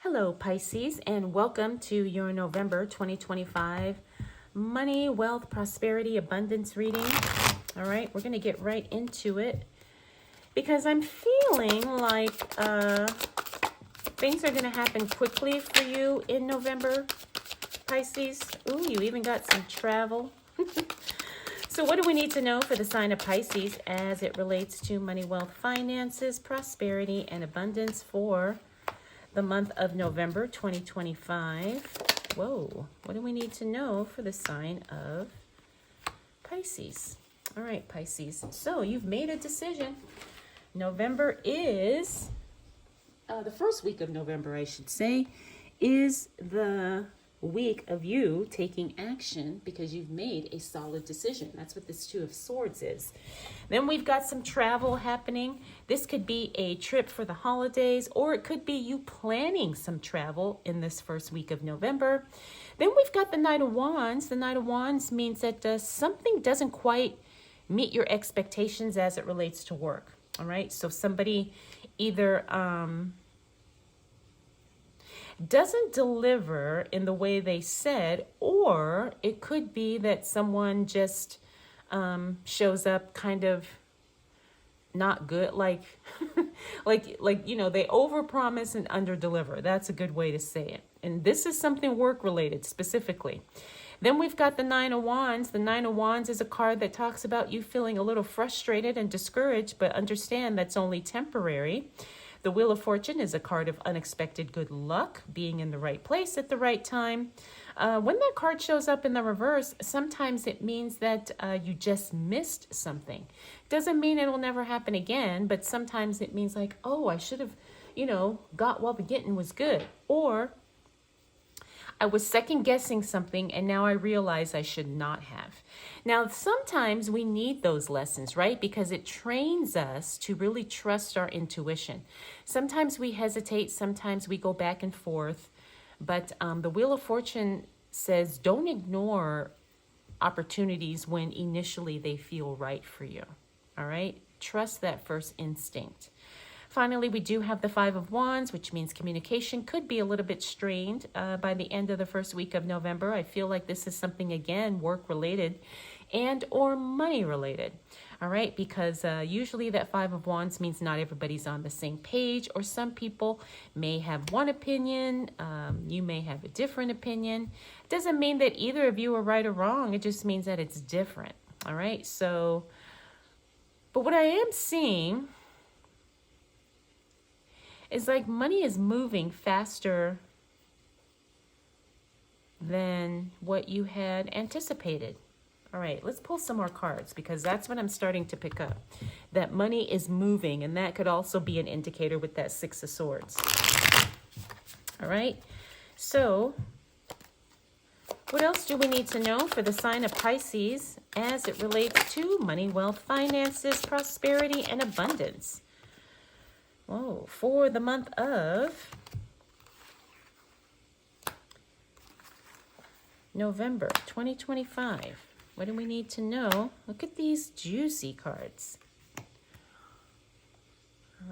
Hello, Pisces, and welcome to your November 2025 money, wealth, prosperity, abundance reading. All right, we're going to get right into it because I'm feeling like things are going to happen quickly for you in November, Pisces. Ooh, you even got some travel. So what do we need to know for the sign of Pisces as it relates to money, wealth, finances, prosperity, and abundance for the month of November 2025. Whoa, what do we need to know for the sign of Pisces? All right, Pisces. So you've made a decision. November is, the first week of November, I should say, is the week of you taking action because you've made a solid decision. That's what this Two of Swords is. Then we've got some travel happening. This could be a trip for the holidays, or it could be you planning some travel in this first week of November. Then we've got the Knight of Wands. The Knight of Wands means that something doesn't quite meet your expectations as it relates to work. All right, so somebody either doesn't deliver in the way they said, or it could be that someone just shows up kind of not good, like you know, they overpromise and underdeliver. That's a good way to say it. And this is something work related specifically. Then we've got the Nine of Wands. The Nine of Wands is a card that talks about you feeling a little frustrated and discouraged, but understand that's only temporary. The Wheel of Fortune is a card of unexpected good luck, being in the right place at the right time. When that card shows up in the reverse, sometimes it means that you just missed something. Doesn't mean it will never happen again, but sometimes it means like, oh, I should have, got while the getting was good. Or I was second guessing something and now I realize I should not have. Now, sometimes we need those lessons, right? Because it trains us to really trust our intuition. Sometimes we hesitate, sometimes we go back and forth, but the Wheel of Fortune says don't ignore opportunities when initially they feel right for you, all right? Trust that first instinct. Finally, we do have the Five of Wands, which means communication could be a little bit strained by the end of the first week of November. I feel like this is something, again, work-related and or money-related, all right? Because usually that Five of Wands means not everybody's on the same page, or some people may have one opinion, you may have a different opinion. It doesn't mean that either of you are right or wrong. It just means that it's different, all right? So, but what I am seeing is like money is moving faster than what you had anticipated. All right, let's pull some more cards because that's what I'm starting to pick up. That money is moving, and that could also be an indicator with that Six of Swords. All right, so what else do we need to know for the sign of Pisces as it relates to money, wealth, finances, prosperity, and abundance? Oh, for the month of November 2025. What do we need to know? Look at these juicy cards. All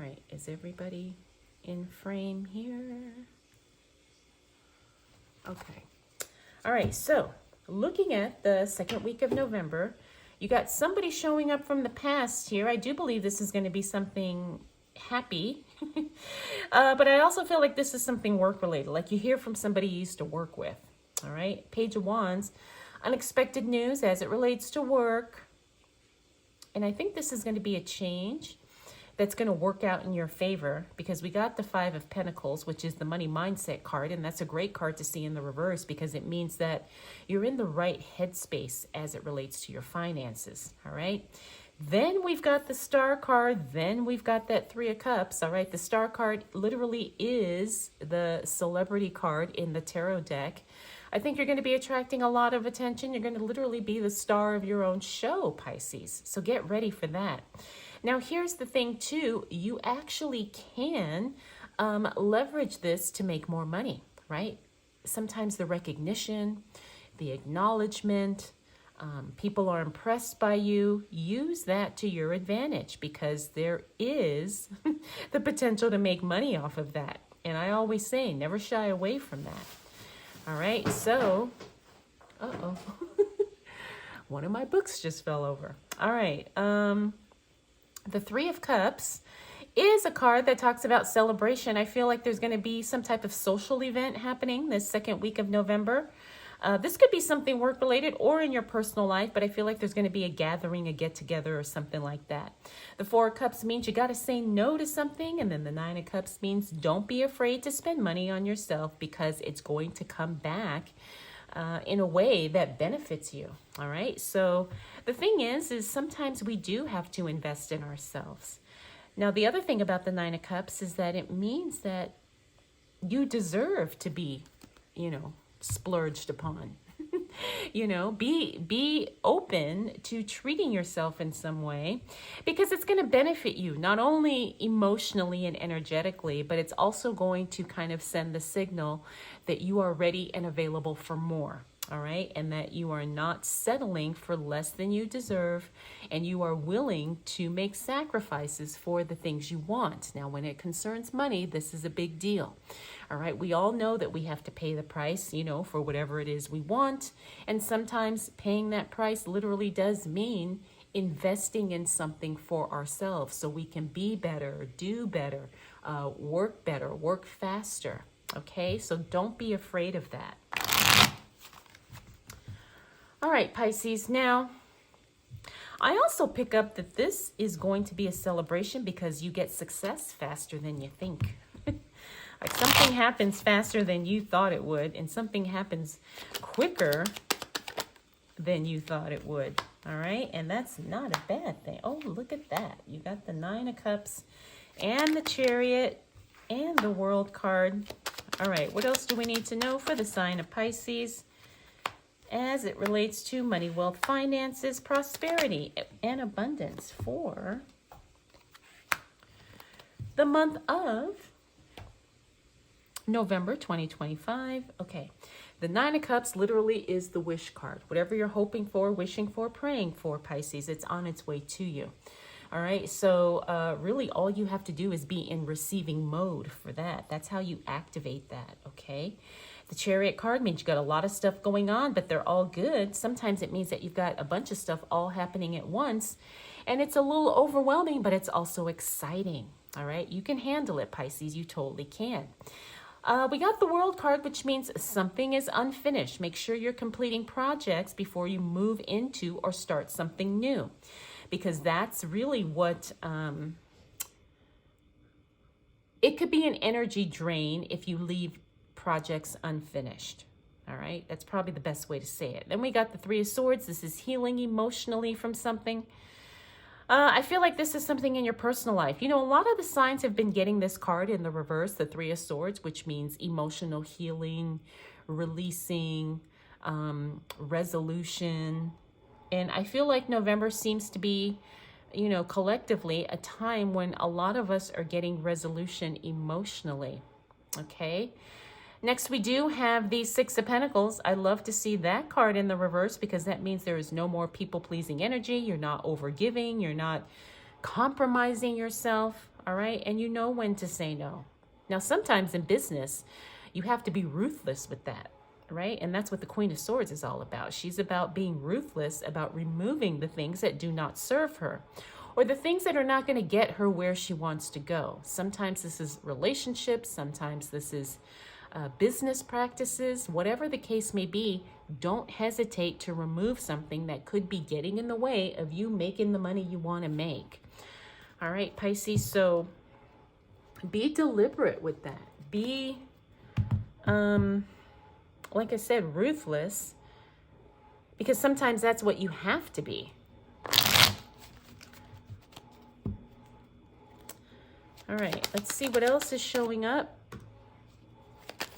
right, is everybody in frame here? Okay. All right, so looking at the second week of November, you got somebody showing up from the past here. I do believe this is going to be something happy, but I also feel like this is something work related, like you hear from somebody you used to work with. All right, Page of Wands, unexpected news as it relates to work, and I think this is going to be a change that's going to work out in your favor because we got the Five of Pentacles, which is the money mindset card, and that's a great card to see in the reverse because it means that you're in the right headspace as it relates to your finances. All right, then we've got the Star card. Then we've got that Three of Cups. All right, the Star card literally is the celebrity card in the tarot deck. I think you're going to be attracting a lot of attention. You're going to literally be the star of your own show, Pisces. So get ready for that. Now, here's the thing, too. You actually can leverage this to make more money, right? Sometimes the recognition, the acknowledgement, people are impressed by you. Use that to your advantage because there is the potential to make money off of that. And I always say, never shy away from that. All right, so, uh-oh. One of my books just fell over. All right, the Three of Cups is a card that talks about celebration. I feel like there's going to be some type of social event happening this second week of November. This could be something work-related or in your personal life, but I feel like there's going to be a gathering, a get-together, or something like that. The Four of Cups means you got to say no to something, and then the Nine of Cups means don't be afraid to spend money on yourself because it's going to come back in a way that benefits you. All right, so the thing is sometimes we do have to invest in ourselves. Now, the other thing about the Nine of Cups is that it means that you deserve to be, splurged upon. Be open to treating yourself in some way because it's going to benefit you not only emotionally and energetically, but it's also going to kind of send the signal that you are ready and available for more. All right. And that you are not settling for less than you deserve, and you are willing to make sacrifices for the things you want. Now, when it concerns money, this is a big deal. All right. We all know that we have to pay the price, for whatever it is we want. And sometimes paying that price literally does mean investing in something for ourselves so we can be better, do better, work faster. Okay. So don't be afraid of that. All right, Pisces. Now, I also pick up that this is going to be a celebration because you get success faster than you think. Like something happens faster than you thought it would, and something happens quicker than you thought it would. All right, and that's not a bad thing. Oh, look at that. You got the Nine of Cups and the Chariot and the World card. All right, what else do we need to know for the sign of Pisces as it relates to money, wealth, finances, prosperity, and abundance for the month of November 2025. Okay, the Nine of Cups literally is the wish card. Whatever you're hoping for, wishing for, praying for, Pisces, it's on its way to you. All right, so really all you have to do is be in receiving mode for that. That's how you activate that, okay? The Chariot card means you got a lot of stuff going on, but they're all good. Sometimes it means that you've got a bunch of stuff all happening at once, and it's a little overwhelming, but it's also exciting, all right? You can handle it, Pisces. You totally can. We got the World card, which means something is unfinished. Make sure you're completing projects before you move into or start something new, because that's really what... it could be an energy drain if you leave projects unfinished. All right, that's probably the best way to say it. Then we got the Three of Swords. This is healing emotionally from something. I feel like this is something in your personal life. A lot of the signs have been getting this card in the reverse, the Three of Swords, which means emotional healing, releasing, resolution. And I feel like November seems to be, collectively a time when a lot of us are getting resolution emotionally. Okay. Next, we do have the Six of Pentacles. I love to see that card in the reverse because that means there is no more people-pleasing energy. You're not overgiving. You're not compromising yourself, all right? And you know when to say no. Now, sometimes in business, you have to be ruthless with that, right? And that's what the Queen of Swords is all about. She's about being ruthless, about removing the things that do not serve her or the things that are not going to get her where she wants to go. Sometimes this is relationships. Sometimes this is business practices, whatever the case may be. Don't hesitate to remove something that could be getting in the way of you making the money you want to make. All right, Pisces, so be deliberate with that. Be, like I said, ruthless, because sometimes that's what you have to be. All right, let's see what else is showing up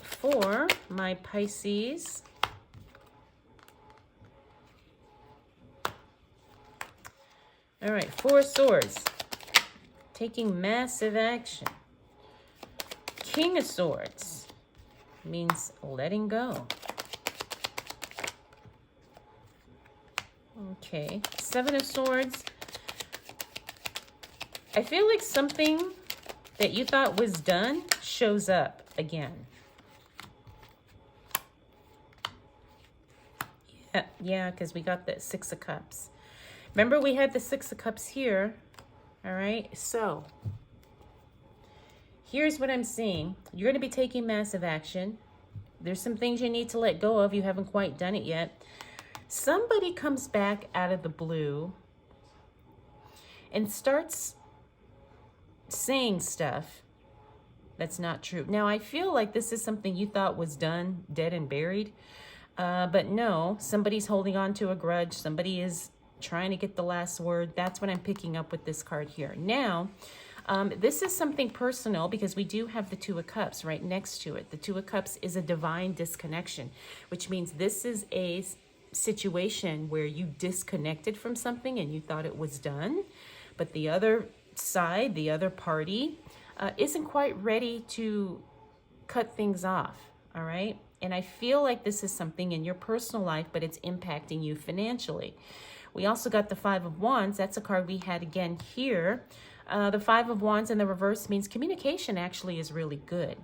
for my Pisces. All right, Four of Swords, taking massive action. King of Swords means letting go. Okay, Seven of Swords. I feel like something that you thought was done shows up again. Yeah, because we got the Six of Cups. Remember, we had the Six of Cups here. All right, so here's what I'm seeing. You're going to be taking massive action. There's some things you need to let go of. You haven't quite done it yet. Somebody comes back out of the blue and starts saying stuff that's not true. Now, I feel like this is something you thought was done, dead and buried. But no, somebody's holding on to a grudge. Somebody is trying to get the last word. That's what I'm picking up with this card here. Now, this is something personal because we do have the Two of Cups right next to it. The Two of Cups is a divine disconnection, which means this is a situation where you disconnected from something and you thought it was done, but the other side, the other party, isn't quite ready to cut things off, all right? And I feel like this is something in your personal life, but it's impacting you financially. We also got the Five of Wands. That's a card we had again here. The Five of Wands in the reverse means communication actually is really good.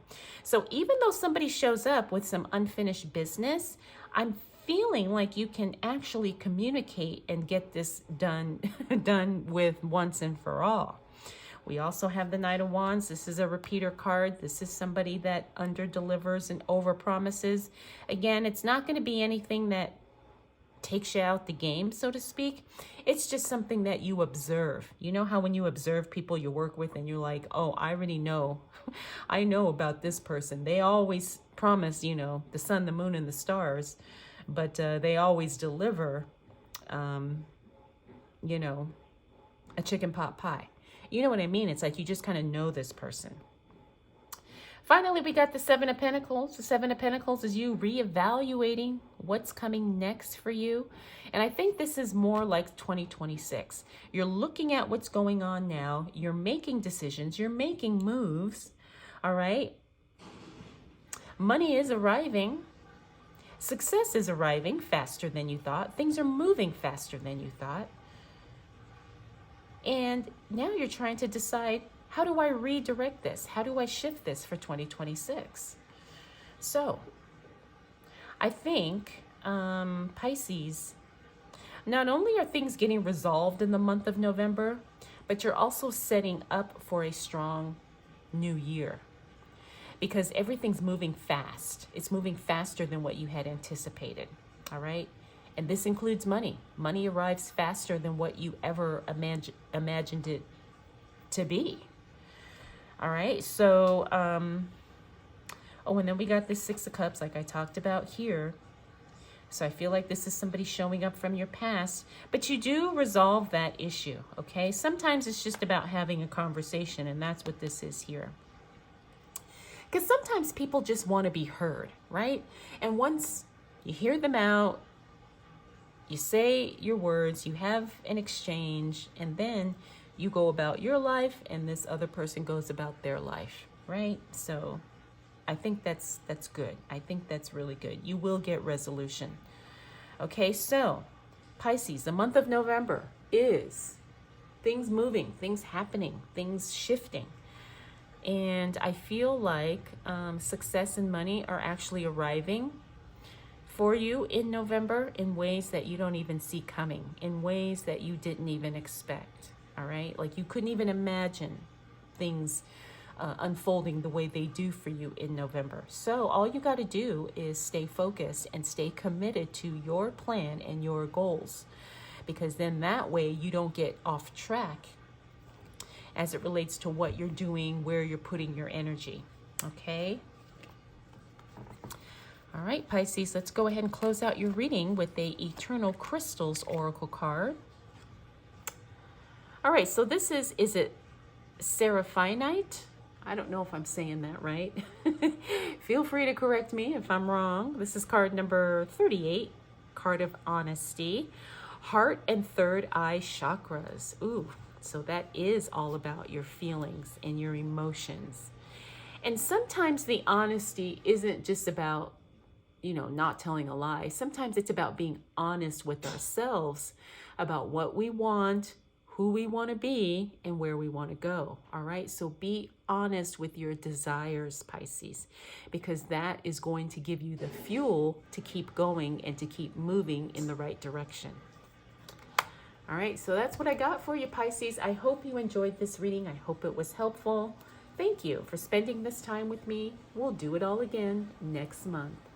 So even though somebody shows up with some unfinished business, I'm feeling like you can actually communicate and get this done with once and for all. We also have the Knight of Wands. This is a repeater card. This is somebody that under-delivers and over-promises. Again, it's not going to be anything that takes you out the game, so to speak. It's just something that you observe. You know how when you observe people you work with and you're like, oh, I already know. I know about this person. They always promise, you know, the sun, the moon, and the stars, but they always deliver, you know, a chicken pot pie. You know what I mean? It's like you just kind of know this person. Finally, we got the Seven of Pentacles. The Seven of Pentacles is you reevaluating what's coming next for you. And I think this is more like 2026. You're looking at what's going on now. You're making decisions. You're making moves. All right? Money is arriving. Success is arriving faster than you thought. Things are moving faster than you thought. And now you're trying to decide, how do I redirect this? How do I shift this for 2026? So I think, Pisces, not only are things getting resolved in the month of November, but you're also setting up for a strong new year because everything's moving fast. It's moving faster than what you had anticipated. All right. And this includes money. Money arrives faster than what you ever imagined it to be. All right. So, oh, and then we got this Six of Cups like I talked about here. So I feel like this is somebody showing up from your past, but you do resolve that issue, okay? Sometimes it's just about having a conversation, and that's what this is here. Because sometimes people just want to be heard, right? And once you hear them out, you say your words, you have an exchange, and then you go about your life and this other person goes about their life, right? So I think that's good. I think that's really good. You will get resolution. Okay, so Pisces, the month of November is things moving, things happening, things shifting. And I feel like success and money are actually arriving for you in November in ways that you don't even see coming, in ways that you didn't even expect, all right? Like you couldn't even imagine things unfolding the way they do for you in November. So all you got to do is stay focused and stay committed to your plan and your goals, because then that way you don't get off track as it relates to what you're doing, where you're putting your energy, okay? All right, Pisces, let's go ahead and close out your reading with a Eternal Crystals Oracle card. All right, so this is it Seraphinite? I don't know if I'm saying that right. Feel free to correct me if I'm wrong. This is card number 38, card of honesty. Heart and third eye chakras. Ooh, so that is all about your feelings and your emotions. And sometimes the honesty isn't just about, you know, not telling a lie. Sometimes it's about being honest with ourselves about what we want, who we want to be and where we want to go. All right. So be honest with your desires, Pisces, because that is going to give you the fuel to keep going and to keep moving in the right direction. All right. So that's what I got for you, Pisces. I hope you enjoyed this reading. I hope it was helpful. Thank you for spending this time with me. We'll do it all again next month.